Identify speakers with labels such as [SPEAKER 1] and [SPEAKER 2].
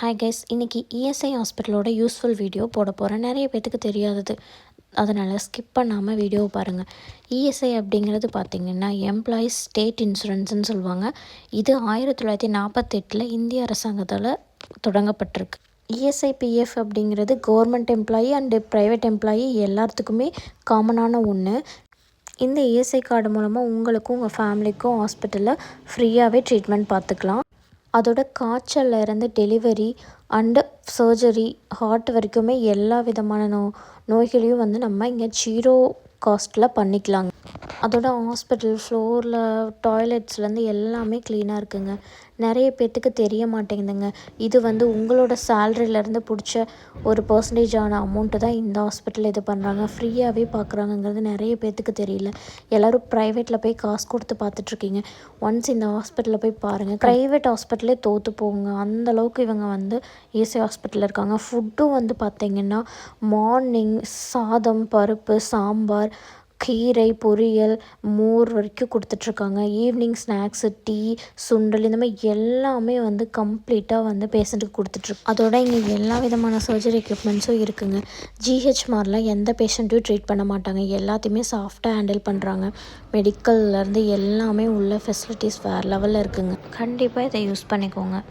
[SPEAKER 1] Hi guys, இன்றைக்கி ESI ஹாஸ்பிட்டலோட useful video போட போகிறேன். நிறைய பேத்துக்கு தெரியாதது, அதனால் ஸ்கிப் பண்ணாமல் வீடியோவை பாருங்கள். இஎஸ்ஐ அப்படிங்கிறது பார்த்திங்கன்னா எம்ப்ளாயீஸ் ஸ்டேட் இன்சூரன்ஸ்னு சொல்லுவாங்க. இது 1948 இந்திய அரசாங்கத்தால் தொடங்கப்பட்டிருக்கு. இஎஸ்ஐ பிஎஃப் அப்படிங்கிறது government employee and private employee எல்லாத்துக்குமே காமனான ஒன்று. இந்த இஎஸ்ஐ கார்டு மூலமாக உங்களுக்கும் உங்கள் ஃபேமிலிக்கும் ஹாஸ்பிட்டலில் ஃப்ரீயாகவே ட்ரீட்மெண்ட் பார்த்துக்கலாம். அதோட காய்ச்சல்ல இருந்து டெலிவரி அண்டு சர்ஜரி, ஹார்ட் வரைக்குமே எல்லா விதமான நோய்களையும் நம்ம இங்கே 0 காஸ்ட்டில் பண்ணிக்கலாங்க. அதோட ஹாஸ்பிட்டல் ஃப்ளோரில் டாய்லெட்ஸ்லேருந்து எல்லாமே க்ளீனாக இருக்குங்க. நிறைய பேர்த்துக்கு தெரிய மாட்டேங்குதுங்க. இது உங்களோட சேலரியிலேருந்து பிடிச்ச ஒரு பர்சன்டேஜான அமௌண்ட்டு தான் இந்த ஹாஸ்பிட்டலில் இது பண்ணுறாங்க. ஃப்ரீயாகவே பார்க்குறாங்கங்கிறது நிறைய பேர்த்துக்கு தெரியல. எல்லோரும் ப்ரைவேட்டில் போய் காசு கொடுத்து பார்த்துட்ருக்கீங்க. ஒன்ஸ் இந்த ஹாஸ்பிட்டலில் போய் பாருங்கள். ப்ரைவேட் ஹாஸ்பிட்டலே தோற்று போகுங்க. அந்தளவுக்கு இவங்க இஎஸ்ஐ ஹாஸ்பிட்டலில் இருக்காங்க. ஃபுட்டும் பார்த்திங்கன்னா மார்னிங் சாதம், பருப்பு, சாம்பார், கீரை, பொரியல், மோர் வரைக்கும் கொடுத்துட்ருக்காங்க. ஈவினிங் ஸ்நாக்ஸு, டீ, சுண்டல், இந்த மாதிரி எல்லாமே கம்ப்ளீட்டாக பேஷண்ட்டுக்கு கொடுத்துட்ருக்கு. அதோட இங்கே எல்லா விதமான சர்ஜரி எக்யூப்மெண்ட்ஸும் இருக்குங்க. ஜிஹெச் மாதிரிலாம் எந்த பேஷண்ட்டையும் ட்ரீட் பண்ண மாட்டாங்க. எல்லாத்தையுமே சாஃப்டாக ஹேண்டில் பண்ணுறாங்க. மெடிக்கல்லேருந்து எல்லாமே உள்ள ஃபெசிலிட்டிஸ் வேறு லெவலில் இருக்குங்க. கண்டிப்பாக இதை யூஸ் பண்ணிக்கோங்க.